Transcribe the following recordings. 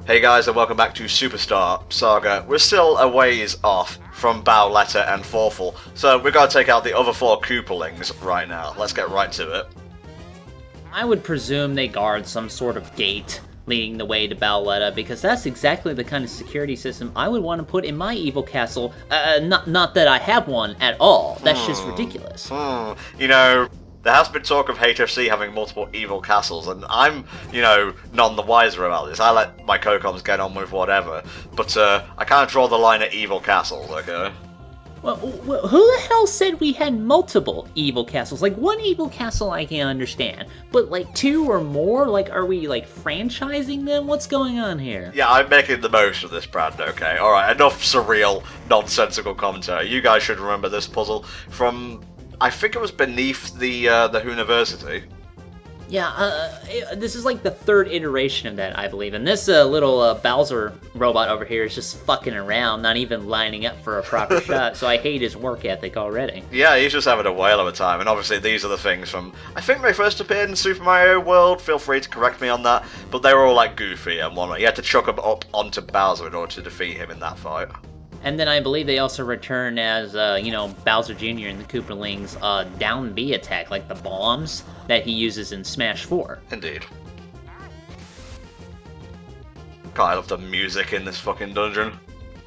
Hey guys, and welcome back to Superstar Saga. We're still a ways off from Bowletter and Forful, so we're going to take out the other 4 Koopalings right now. Let's get right to it. I would presume they guard some sort of gate leading the way to Bowletter, because that's exactly the kind of security system I would want to put in my evil castle. Not that I have one at all. That's just ridiculous. You know, there has been talk of HFC having multiple evil castles, and I'm, none the wiser about this. I let my Koopalings get on with whatever, but I kind of draw the line at evil castles, okay? Well, who the hell said we had multiple evil castles? Like, one evil castle I can understand, but like 2 or more? Like, are we like franchising them? What's going on here? Yeah, I'm making the most of this brand, okay? Alright, enough surreal, nonsensical commentary. You guys should remember this puzzle from, I think it was beneath the University. Yeah, this is like the 3rd iteration of that, I believe. And this little Bowser robot over here is just fucking around, not even lining up for a proper shot, so I hate his work ethic already. Yeah, he's just having a whale of a time, and obviously these are the things from, I think they first appeared in Super Mario World, feel free to correct me on that, but they were all like goofy and whatnot. You had to chuck them up onto Bowser in order to defeat him in that fight. And then I believe they also return as, Bowser Jr. in the Koopalings' down B attack, like the bombs that he uses in Smash 4. Indeed. God, I love the music in this fucking dungeon.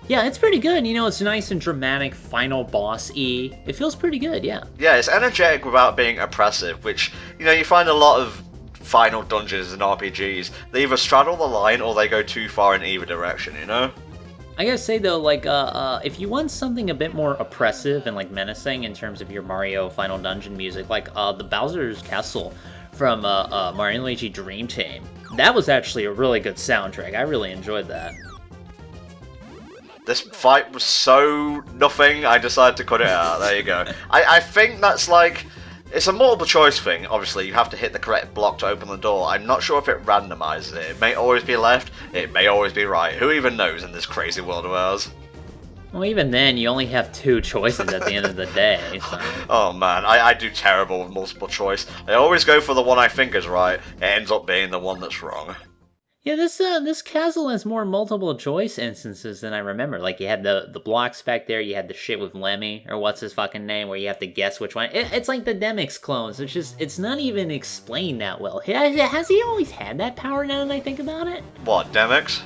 Yeah, it's pretty good. It's nice and dramatic, final boss-y. It feels pretty good, yeah. Yeah, it's energetic without being oppressive, which, you find a lot of final dungeons in RPGs. They either straddle the line or they go too far in either direction, I gotta say though, like, if you want something a bit more oppressive and like menacing in terms of your Mario Final Dungeon music, like the Bowser's Castle from Mario and Luigi Dream Team, that was actually a really good soundtrack. I really enjoyed that. This fight was so nothing, I decided to cut it out. There you go. I think that's like, it's a multiple choice thing. Obviously, you have to hit the correct block to open the door. I'm not sure if it randomizes it. It may always be left, it may always be right. Who even knows in this crazy world of ours? Well, even then, you only have 2 choices at the end of the day, so... Oh man, I do terrible with multiple choice. I always go for the one I think is right. It ends up being the one that's wrong. Yeah, this castle has more multiple choice instances than I remember. Like, you had the blocks back there, you had the shit with Lemmy, or what's his fucking name, where you have to guess which one. It's like the Demix clones. It's not even explained that well. Has he always had that power now that I think about it? What, Demix?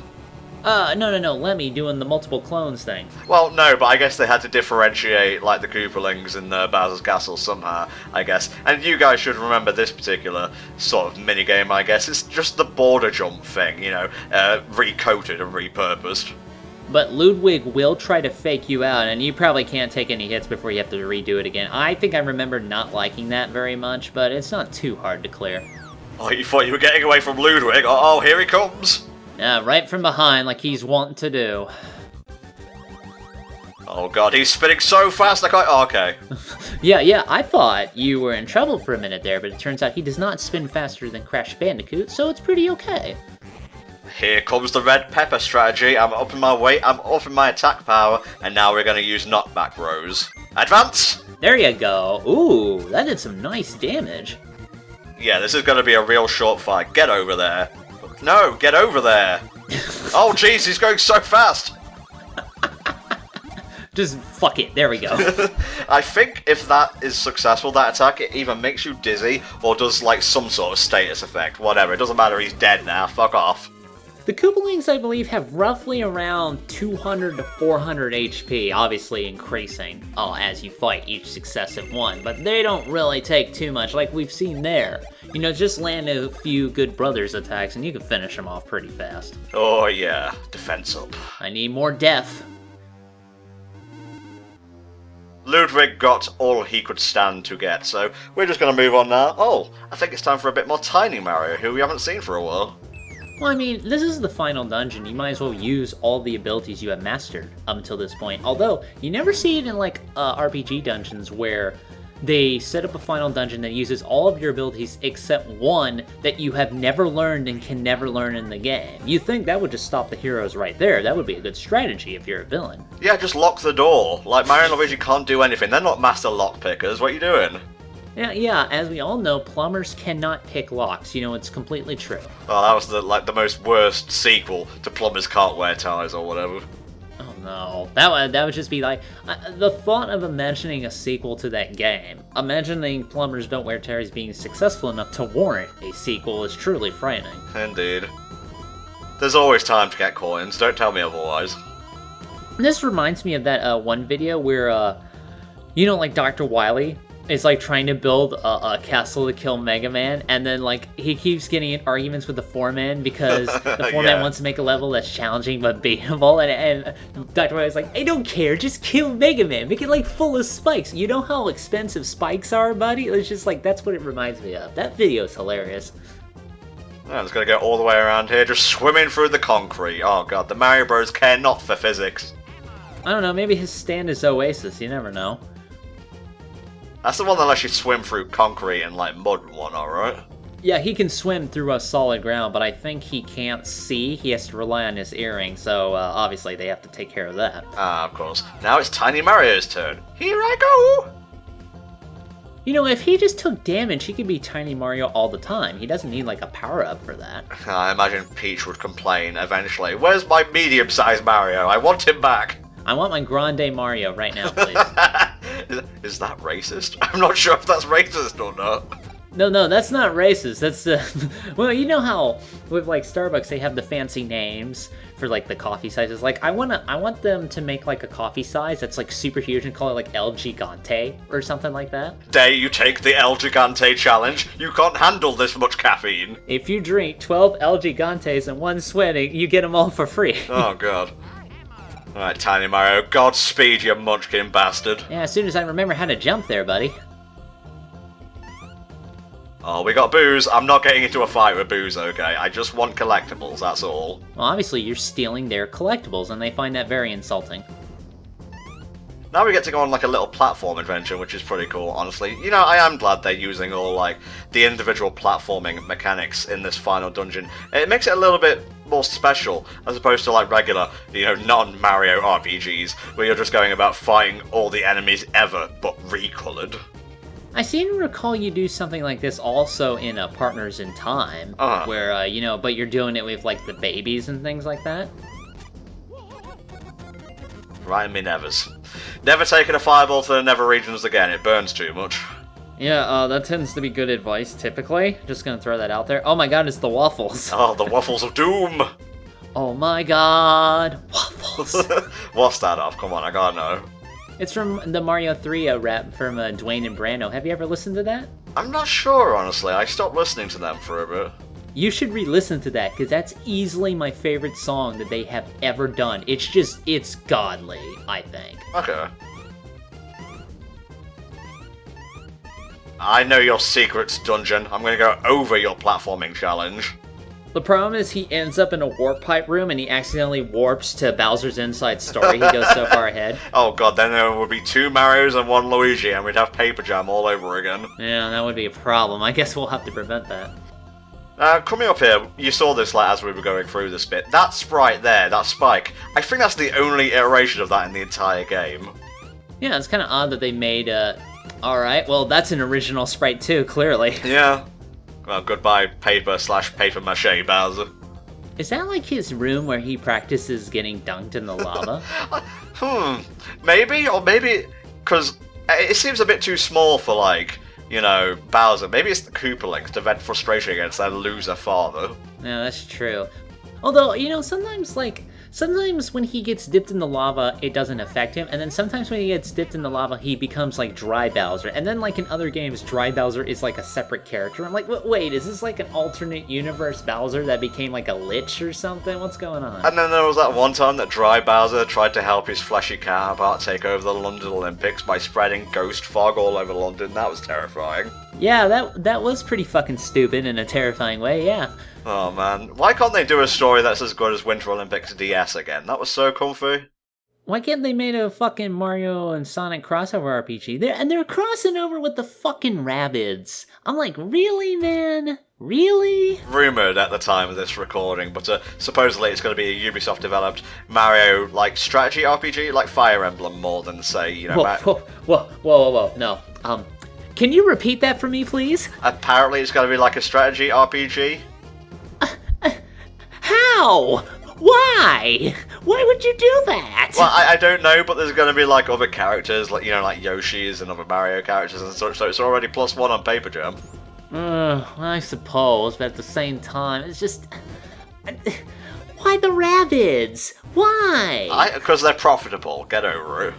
No, Lemmy doing the multiple clones thing. Well, no, but I guess they had to differentiate, like, the Koopalings in Bowser's Castle somehow, I guess. And you guys should remember this particular sort of minigame, I guess. It's just the border jump thing, recoated and repurposed. But Ludwig will try to fake you out, and you probably can't take any hits before you have to redo it again. I think I remember not liking that very much, but it's not too hard to clear. Oh, you thought you were getting away from Ludwig? Oh, here he comes! Right from behind, like he's wanting to do. Oh god, he's spinning so fast I can't... Oh, okay. Yeah, I thought you were in trouble for a minute there, but it turns out he does not spin faster than Crash Bandicoot, so it's pretty okay. Here comes the red pepper strategy. I'm upping my weight, I'm upping my attack power, and now we're going to use knockback rows. Advance! There you go. Ooh, that did some nice damage. Yeah, this is going to be a real short fight. Get over there. No, get over there. Oh jeez, he's going so fast. Just fuck it, there we go. I think if that is successful, that attack, it either makes you dizzy or does like some sort of status effect. Whatever, it doesn't matter, he's dead now, fuck off. The Koopalings, I believe, have roughly around 200 to 400 HP, obviously increasing as you fight each successive one, but they don't really take too much like we've seen there. Just land a few good brothers attacks and you can finish them off pretty fast. Oh yeah, defense up. I need more death. Ludwig got all he could stand to get, so we're just going to move on now. Oh, I think it's time for a bit more Tiny Mario, who we haven't seen for a while. Well, I mean, this is the final dungeon. You might as well use all the abilities you have mastered up until this point. Although, you never see it in, like, RPG dungeons where they set up a final dungeon that uses all of your abilities except one that you have never learned and can never learn in the game. You think that would just stop the heroes right there. That would be a good strategy if you're a villain. Yeah, just lock the door. Like, Mario and Luigi can't do anything. They're not master lockpickers. What are you doing? Yeah, as we all know, plumbers cannot pick locks. You know, it's completely true. Oh, that was the most worst sequel to Plumbers Can't Wear Ties or whatever. Oh no, that would just be like the thought of imagining a sequel to that game. Imagining Plumbers Don't Wear Ties being successful enough to warrant a sequel is truly frightening. Indeed. There's always time to get coins. Don't tell me otherwise. This reminds me of that one video where, like Dr. Wily is like trying to build a castle to kill Mega Man, and then like he keeps getting in arguments with the foreman because the foreman wants to make a level that's challenging but beatable, and Dr. Wily's like, I don't care, just kill Mega Man, make it like full of spikes. You know how expensive spikes are, buddy? It's just like, that's what it reminds me of. That video is hilarious. I'm just gonna go all the way around here, just swimming through the concrete. Oh god, the Mario Bros care not for physics. I don't know, maybe his stand is Oasis, you never know. That's the one that lets you swim through concrete and like mud and whatnot, right? Yeah, he can swim through a solid ground, but I think he can't see. He has to rely on his earring, so obviously they have to take care of that. Ah, of course. Now it's Tiny Mario's turn. Here I go! You know, if he just took damage, he could be Tiny Mario all the time. He doesn't need like a power-up for that. I imagine Peach would complain eventually. Where's my medium-sized Mario? I want him back! I want my Grande Mario right now, please. Is that racist? I'm not sure if that's racist or not. No, that's not racist. That's, well, you know how with like Starbucks they have the fancy names for like the coffee sizes. Like I want them to make like a coffee size that's like super huge and call it like El Gigante or something like that. Dare you take the El Gigante challenge? You can't handle this much caffeine. If you drink 12 El Gigantes in one swing, you get them all for free. Oh god. Alright, Tiny Mario, Godspeed, you munchkin bastard. Yeah, as soon as I remember how to jump there, buddy. Oh, we got Booze. I'm not getting into a fight with Booze, okay? I just want collectibles, that's all. Well, obviously you're stealing their collectibles, and they find that very insulting. Now we get to go on like a little platform adventure, which is pretty cool, honestly. You know, I am glad they're using all like the individual platforming mechanics in this final dungeon. It makes it a little bit more special, as opposed to like regular, non-Mario RPGs, where you're just going about fighting all the enemies ever, but recolored. I seem to recall you do something like this also in Partners in Time, where, but you're doing it with like the babies and things like that. Right in me nevers. Never taking a fireball to the Nether regions again, it burns too much. Yeah, that tends to be good advice, typically. Just gonna throw that out there. Oh my god, it's the waffles. Oh, the waffles of doom! Oh my god, waffles. What's that of? Come on, I gotta know. It's from the Mario 3 rap from Dwayne and Brando. Have you ever listened to that? I'm not sure, honestly. I stopped listening to them for a bit. You should re-listen to that, because that's easily my favorite song that they have ever done. It's godly, I think. Okay. I know your secrets, dungeon. I'm gonna go over your platforming challenge. The problem is he ends up in a warp pipe room and he accidentally warps to Bowser's Inside Story. He goes so far ahead. Oh god, then there would be 2 Marios and 1 Luigi, and we'd have Paper Jam all over again. Yeah, that would be a problem. I guess we'll have to prevent that. Coming up here, you saw this like as we were going through this bit. That sprite there, that Spike, I think that's the only iteration of that in the entire game. Yeah, it's kind of odd that they made, alright, well, that's an original sprite too, clearly. Yeah. Well, goodbye, paper/paper mache Bowser. Is that like his room where he practices getting dunked in the lava? Maybe, or maybe, because it seems a bit too small for, like, Bowser. Maybe it's the Koopalings to vent frustration against their loser father. Yeah, that's true. Although, sometimes when he gets dipped in the lava, it doesn't affect him, and then sometimes when he gets dipped in the lava, he becomes like Dry Bowser, and then like in other games, Dry Bowser is like a separate character. I'm like, wait, is this like an alternate universe Bowser that became like a lich or something? What's going on? And then there was that one time that Dry Bowser tried to help his fleshy counterpart take over the London Olympics by spreading ghost fog all over London. That was terrifying. Yeah, that was pretty fucking stupid in a terrifying way, yeah. Oh man, why can't they do a story that's as good as Winter Olympics DS again? That was so comfy. Why can't they make a fucking Mario and Sonic crossover RPG? They're crossing over with the fucking Rabbids. I'm like, really, man? Really? Rumoured at the time of this recording, but supposedly it's going to be a Ubisoft-developed Mario, like, strategy RPG, like Fire Emblem more than, say, Whoa, no. Can you repeat that for me, please? Apparently it's going to be like a strategy RPG. How? Why? Why would you do that? Well, I don't know, but there's going to be like other characters, like, you know, like Yoshi's and other Mario characters and such, so it's already +1 on Paper Jam. I suppose, but at the same time, it's just... Why the Rabbids? Why? Because they're profitable, get over it.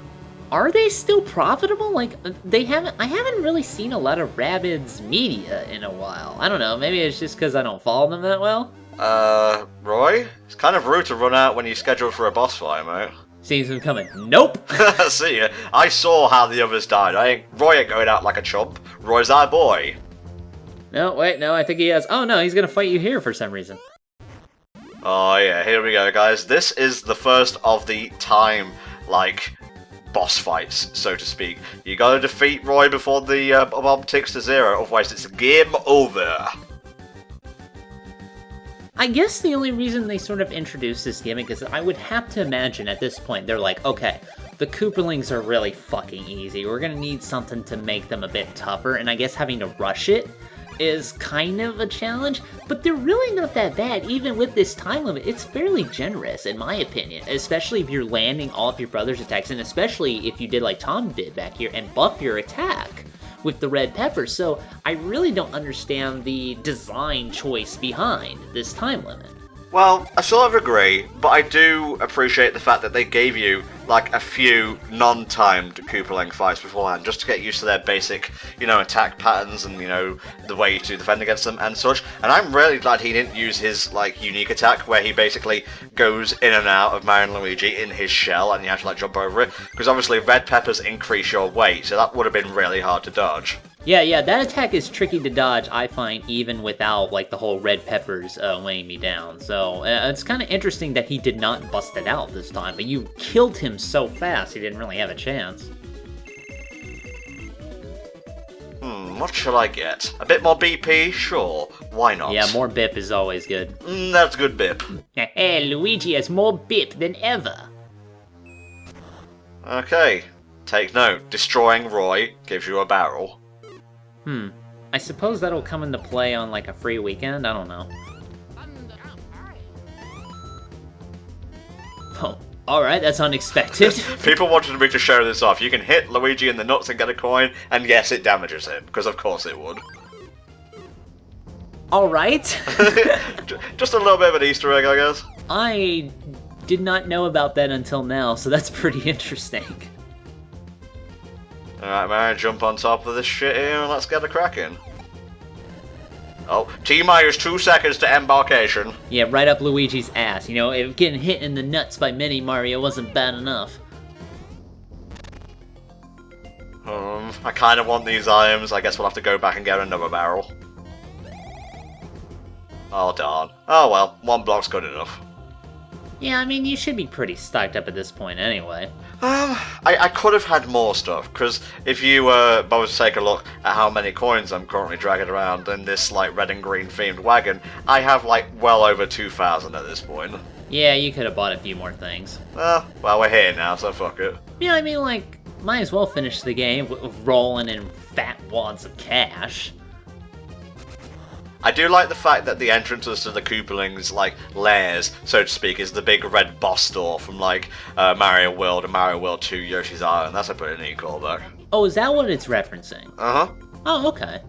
Are they still profitable? Like, I haven't really seen a lot of Rabbids media in a while. I don't know, maybe it's just because I don't follow them that well? Roy? It's kind of rude to run out when you're scheduled for a boss fight, mate. Seems them coming. Nope! See ya. I saw how the others died. Roy ain't going out like a chump. Roy's our boy. No, wait, no, I think he has... Oh, no, he's gonna fight you here for some reason. Oh, yeah, here we go, guys. This is the first of the time, like, boss fights, so to speak. You gotta defeat Roy before the Bob-Omb ticks to 0, otherwise it's game over. I guess the only reason they sort of introduced this gimmick is that I would have to imagine at this point, they're like, okay, the Koopalings are really fucking easy. We're gonna need something to make them a bit tougher, and I guess having to rush it is kind of a challenge, but they're really not that bad. Even with this time limit, it's fairly generous, in my opinion, especially if you're landing all of your brother's attacks, and especially if you did like Tom did back here and buff your attack with the red pepper. So I really don't understand the design choice behind this time limit. Well, I sort of agree, but I do appreciate the fact that they gave you, like, a few non-timed Koopaling fights beforehand, just to get used to their basic, you know, attack patterns and, you know, the way to defend against them and such. And I'm really glad he didn't use his, like, unique attack, where he basically goes in and out of Mario and Luigi in his shell, and you have to, like, jump over it. Because obviously red peppers increase your weight, so that would have been really hard to dodge. Yeah, that attack is tricky to dodge, I find, even without, like, the whole red peppers weighing me down. So, it's kind of interesting that he did not bust it out this time, but you killed him so fast, he didn't really have a chance. What shall I get? A bit more BP? Sure, why not? Yeah, more bip is always good. That's good bip. Hey, Luigi has more bip than ever. Okay, take note. Destroying Roy gives you a barrel. I suppose that'll come into play on, like, a free weekend? I don't know. Oh, alright, that's unexpected. People wanted me to show this off. You can hit Luigi in the nuts and get a coin, and yes, it damages him, because of course it would. Alright. Just a little bit of an Easter egg, I guess. I did not know about that until now, so that's pretty interesting. Alright, man, jump on top of this shit here and let's get a cracking. Oh, T-minus 2 seconds to embarkation. Yeah, right up Luigi's ass. You know, if getting hit in the nuts by Mini Mario wasn't bad enough. I kind of want these items. I guess we'll have to go back and get another barrel. Oh, darn. Oh, well, one block's good enough. Yeah, I mean, you should be pretty stocked up at this point anyway. I could have had more stuff, because if you bother to take a look at how many coins I'm currently dragging around in this, like, red and green themed wagon, I have, like, well over 2,000 at this point. Yeah, you could have bought a few more things. Well, we're here now, so fuck it. Yeah, I mean, like, might as well finish the game rolling in fat wads of cash. I do like the fact that the entrances to the Koopalings, like, lairs, so to speak, is the big red boss store from, like, Mario World and Mario World 2 Yoshi's Island. That's a pretty neat callback. Oh, is that what it's referencing? Uh-huh. Oh, okay.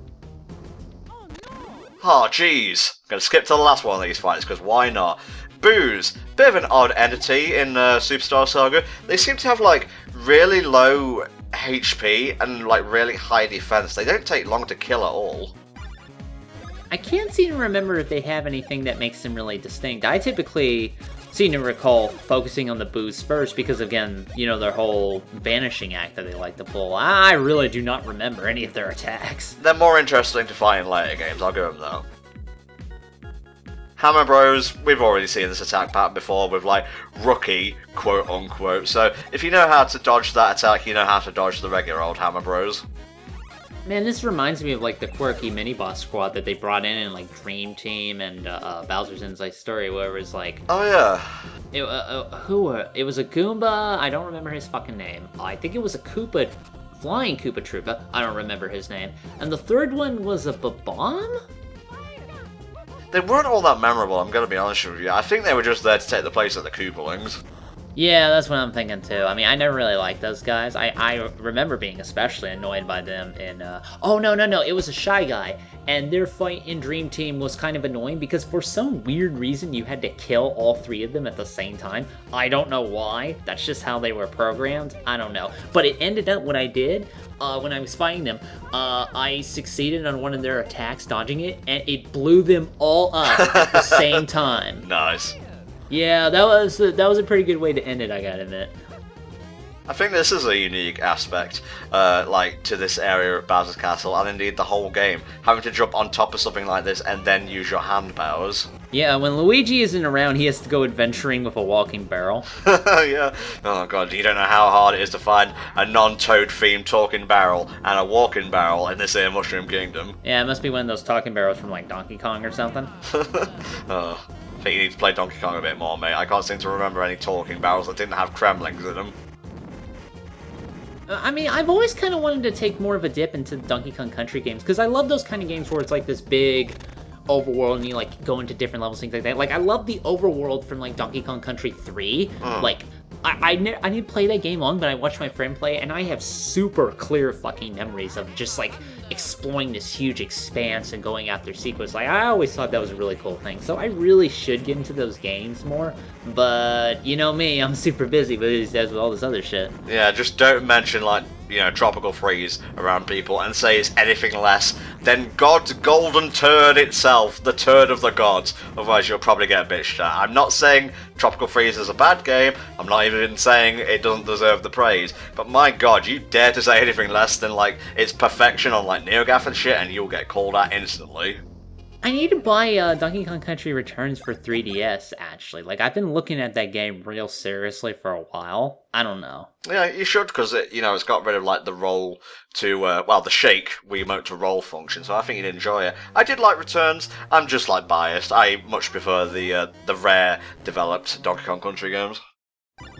Oh, jeez. Gonna skip to the last one of these fights, because why not? Booze. Bit of an odd entity in Superstar Saga. They seem to have, like, really low HP and, like, really high defense. They don't take long to kill at all. I can't seem to remember if they have anything that makes them really distinct. I typically seem to recall focusing on the booze first because, again, you know, their whole vanishing act that they like to pull. I really do not remember any of their attacks. They're more interesting to fight in later games, I'll give them that. Hammer Bros, we've already seen this attack pattern before with, like, rookie, quote-unquote, so if you know how to dodge that attack, you know how to dodge the regular old Hammer Bros. Man, this reminds me of, like, the quirky mini-boss squad that they brought in, like, Dream Team and Bowser's Inside Story, where it was, like... Oh, yeah. It was a Goomba, I don't remember his fucking name. I think it was a Koopa flying Koopa Troopa. I don't remember his name. And the third one was a Bob-Omb? They weren't all that memorable, I'm gonna be honest with you. I think they were just there to take the place of the Koopalings. Yeah, that's what I'm thinking too. I mean, I never really liked those guys. I remember being especially annoyed by them in, oh, no, it was a Shy Guy. And their fight in Dream Team was kind of annoying because for some weird reason you had to kill all 3 of them at the same time. I don't know why. That's just how they were programmed. I don't know. But it ended up, what I did, when I was fighting them, I succeeded on one of their attacks, dodging it, and it blew them all up at the same time. Nice. Yeah, that was a pretty good way to end it, I gotta admit. I think this is a unique aspect, like, to this area of Bowser's Castle, and indeed the whole game. Having to jump on top of something like this and then use your hand powers. Yeah, when Luigi isn't around, he has to go adventuring with a walking barrel. Yeah. Oh god, you don't know how hard it is to find a non-Toad themed talking barrel and a walking barrel in this here Mushroom Kingdom. Yeah, it must be one of those talking barrels from, like, Donkey Kong or something. Oh, I think you need to play Donkey Kong a bit more, mate. I can't seem to remember any talking barrels that didn't have Kremlings in them. I mean, I've always kind of wanted to take more of a dip into Donkey Kong Country games, because I love those kind of games where it's like this big overworld and you like go into different levels, things like that. Like, I love the overworld from like Donkey Kong Country 3. Like, I didn't play that game long, but I watched my friend play, and I have super clear fucking memories of just like exploring this huge expanse and going after secrets. Like, I always thought that was a really cool thing. So I really should get into those games more. But you know me, I'm super busy these days with all this other shit. Yeah, just don't mention, like, you know, Tropical Freeze around people and say it's anything less than God's golden turd itself, the turd of the gods. Otherwise you'll probably get bitched at. I'm not saying Tropical Freeze is a bad game, I'm not even saying it doesn't deserve the praise, but my god, you dare to say anything less than, like, its perfection on, like, NeoGAF and shit, and you'll get called out instantly. I need to buy Donkey Kong Country Returns for 3DS, actually. Like, I've been looking at that game real seriously for a while. I don't know. Yeah, you should, because it's got rid of, like, the roll to, the shake Wiimote to roll function, so I think you'd enjoy it. I did like Returns. I'm just, like, biased. I much prefer the Rare developed Donkey Kong Country games.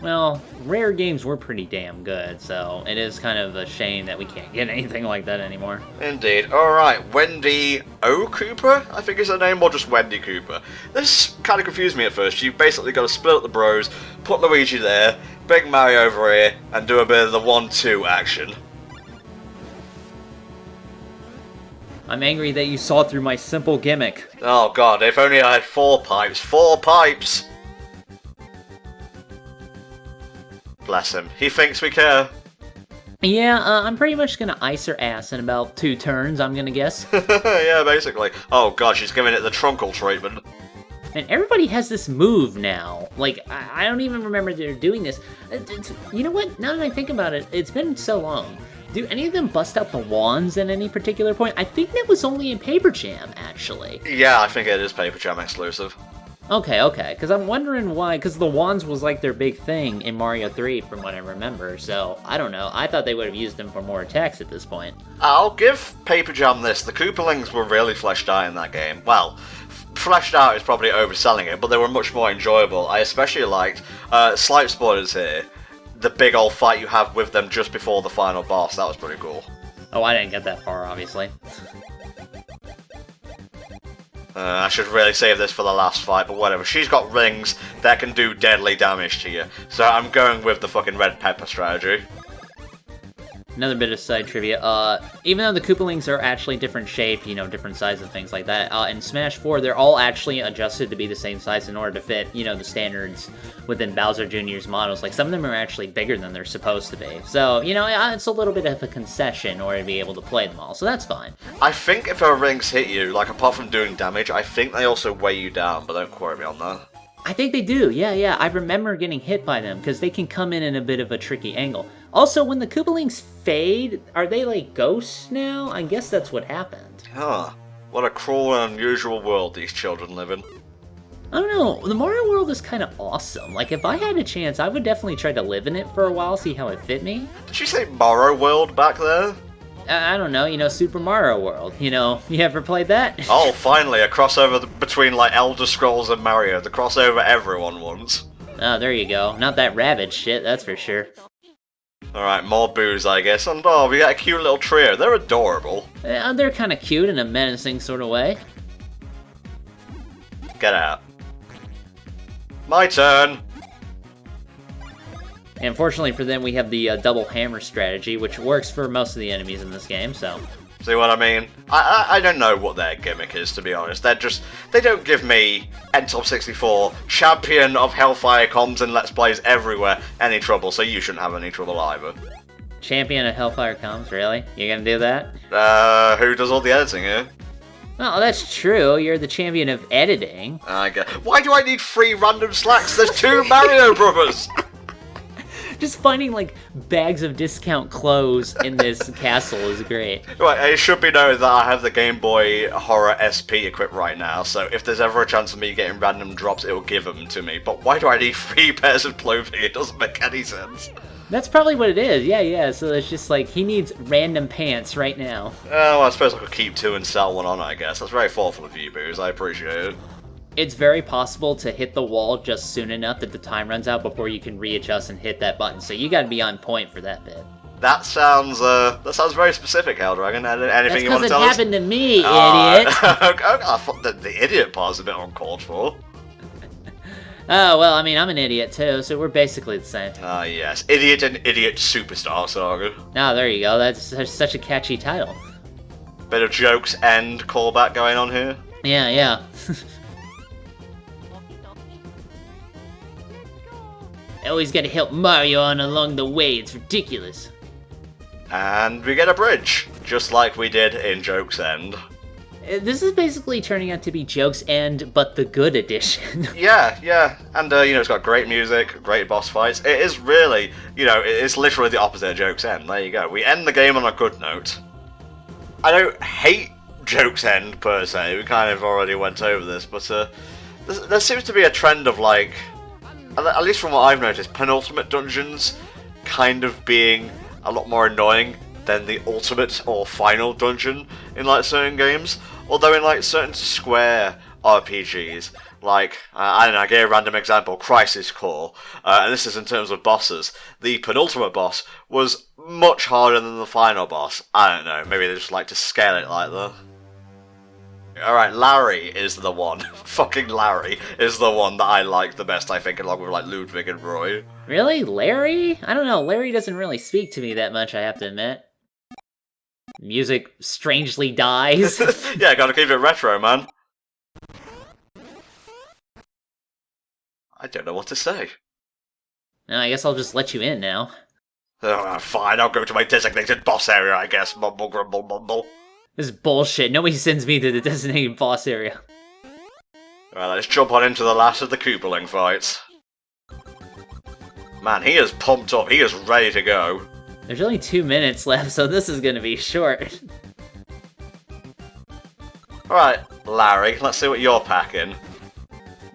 Well, Rare games were pretty damn good, so it is kind of a shame that we can't get anything like that anymore. Indeed. Alright, Wendy O. Cooper, I think is her name, or just Wendy Cooper. This kind of confused me at first. You've basically got to split up the bros, put Luigi there, bring Mario over here, and do a bit of the 1-2 action. I'm angry that you saw through my simple gimmick. Oh god, if only I had 4 pipes. 4 pipes! Bless him. He thinks we care. Yeah, I'm pretty much gonna ice her ass in about 2 turns, I'm gonna guess. Yeah, basically. Oh god, she's giving it the trunkle treatment. And everybody has this move now. Like, I don't even remember they're doing this. You know what? Now that I think about it, it's been so long. Do any of them bust out the wands at any particular point? I think that was only in Paper Jam, actually. Yeah, I think it is Paper Jam exclusive. Okay, because I'm wondering why, because the wands was like their big thing in Mario 3 from what I remember, so I don't know. I thought they would have used them for more attacks at this point. I'll give Paper Jam this. The Koopalings were really fleshed out in that game. Well, fleshed out is probably overselling it, but they were much more enjoyable. I especially liked, slight spoilers here, the big old fight you have with them just before the final boss. That was pretty cool. Oh, I didn't get that far, obviously. I should really save this for the last fight, but whatever. She's got rings that can do deadly damage to you, so I'm going with the fucking red pepper strategy. Another bit of side trivia, even though the Koopalings are actually different shape, you know, different size and things like that, in Smash 4, they're all actually adjusted to be the same size in order to fit, you know, the standards within Bowser Jr.'s models. Like, some of them are actually bigger than they're supposed to be. So, you know, it's a little bit of a concession in order to be able to play them all, so that's fine. I think if her rings hit you, like, apart from doing damage, I think they also weigh you down, but don't quote me on that. I think they do, yeah. I remember getting hit by them, because they can come in a bit of a tricky angle. Also, when the Koopalings fade, are they like ghosts now? I guess that's what happened. Huh. What a cruel and unusual world these children live in. I don't know, the Mario world is kind of awesome. Like, if I had a chance, I would definitely try to live in it for a while, see how it fit me. Did you say Morrow World back there? I don't know, you know, Super Mario World. You know, you ever played that? Oh, finally, a crossover between, like, Elder Scrolls and Mario. The crossover everyone wants. Oh, there you go. Not that Rabbids shit, that's for sure. Alright, more boos, I guess. And oh, we got a cute little trio. They're adorable. They're kind of cute in a menacing sort of way. Get out. My turn. And fortunately for them, we have the double hammer strategy, which works for most of the enemies in this game, so... See what I mean? I don't know what their gimmick is, to be honest. They don't give me N-Top64, champion of HellfireComms and Let's Plays everywhere, any trouble, so you shouldn't have any trouble either. Champion of HellfireComms, really? You gonna do that? Who does all the editing here? Well, that's true. You're the champion of editing. I guess. Why do I need 3 random slacks? There's 2 Mario Brothers! Just finding, like, bags of discount clothes in this castle is great. Right, it should be noted that I have the Game Boy Horror SP equipped right now, so if there's ever a chance of me getting random drops, it'll give them to me. But why do I need 3 pairs of clothing? It doesn't make any sense. That's probably what it is, yeah, so it's just like, he needs random pants right now. Well, I suppose I could keep 2 and sell 1 on, I guess. That's very thoughtful of you, Boos, I appreciate it. It's very possible to hit the wall just soon enough that the time runs out before you can readjust and hit that button, so you gotta be on point for that bit. That sounds very specific, Helldragon. Anything you want to tell us? That's because it happened to me, idiot! I thought the idiot part's a bit uncalled for. Oh, well, I mean, I'm an idiot too, so we're basically the same. Ah, yes. Idiot and Idiot Superstar Saga. Oh, there you go. That's such a catchy title. Bit of jokes and callback going on here. Yeah. I always gotta help Mario on along the way, it's ridiculous. And we get a bridge, just like we did in Joke's End. This is basically turning out to be Joke's End, but the good edition. Yeah, and it's got great music, great boss fights. It is really, it's literally the opposite of Joke's End. There you go. We end the game on a good note. I don't hate Joke's End, per se. We kind of already went over this, but there seems to be a trend of, like, at least from what I've noticed, penultimate dungeons kind of being a lot more annoying than the ultimate or final dungeon in, like, certain games. Although in, like, certain Square RPGs, like, I don't know, I gave a random example, Crisis Core, and this is in terms of bosses, the penultimate boss was much harder than the final boss. I don't know, maybe they just like to scale it like that. Alright, Larry is the one. Fucking Larry is the one that I like the best, I think, along with, like, Ludwig and Roy. Really? Larry? I don't know, Larry doesn't really speak to me that much, I have to admit. Music strangely dies. Yeah, gotta keep it retro, man. I don't know what to say. No, I guess I'll just let you in now. Oh, fine, I'll go to my designated boss area, I guess. Mumble, grumble, mumble. This is bullshit. Nobody sends me to the designated boss area. Well, let's jump on into the last of the Koopaling fights. Man, he is pumped up. He is ready to go. There's only 2 minutes left, so this is gonna be short. Alright, Larry, let's see what you're packing.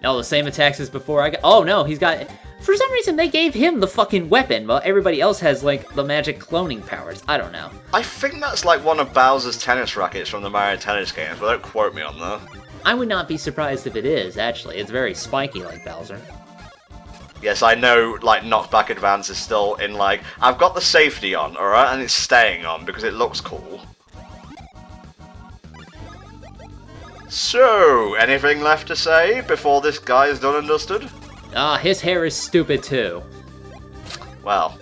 No, the same attacks as before. Oh no, he's got... For some reason, they gave him the fucking weapon, while everybody else has, like, the magic cloning powers. I don't know. I think that's like one of Bowser's tennis rackets from the Mario Tennis games, but don't quote me on that. I would not be surprised if it is, actually. It's very spiky like Bowser. Yes, I know, like, knockback advance is still in, like... I've got the safety on, alright? And it's staying on, because it looks cool. So, anything left to say before this guy is done and dusted? Ah, his hair is stupid too. Well,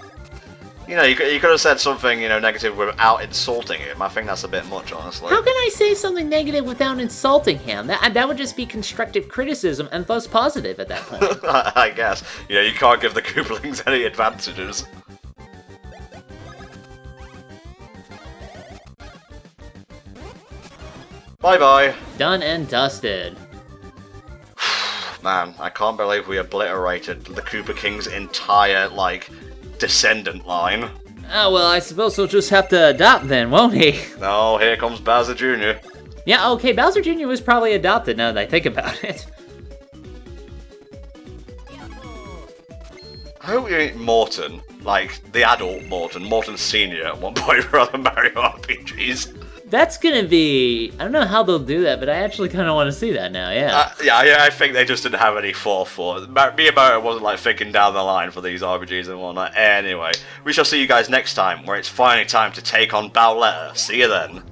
you could have said something, negative without insulting him. I think that's a bit much, honestly. How can I say something negative without insulting him? That would just be constructive criticism and thus positive at that point. I guess. You can't give the Koopalings any advantages. Bye-bye. Done and dusted. Man, I can't believe we obliterated the Koopa King's entire, like, descendant line. Oh, well, I suppose he'll just have to adopt then, won't he? Oh, here comes Bowser Jr. Yeah, okay, Bowser Jr. was probably adopted now that I think about it. I hope you ain't Morton, like, the adult Morton Senior at one point for other Mario RPGs. That's gonna be... I don't know how they'll do that, but I actually kind of want to see that now, yeah. I think they just didn't have any forethought. Miyamoto wasn't like thinking down the line for these RPGs and whatnot. Anyway, we shall see you guys next time, where it's finally time to take on Bowletta. See you then.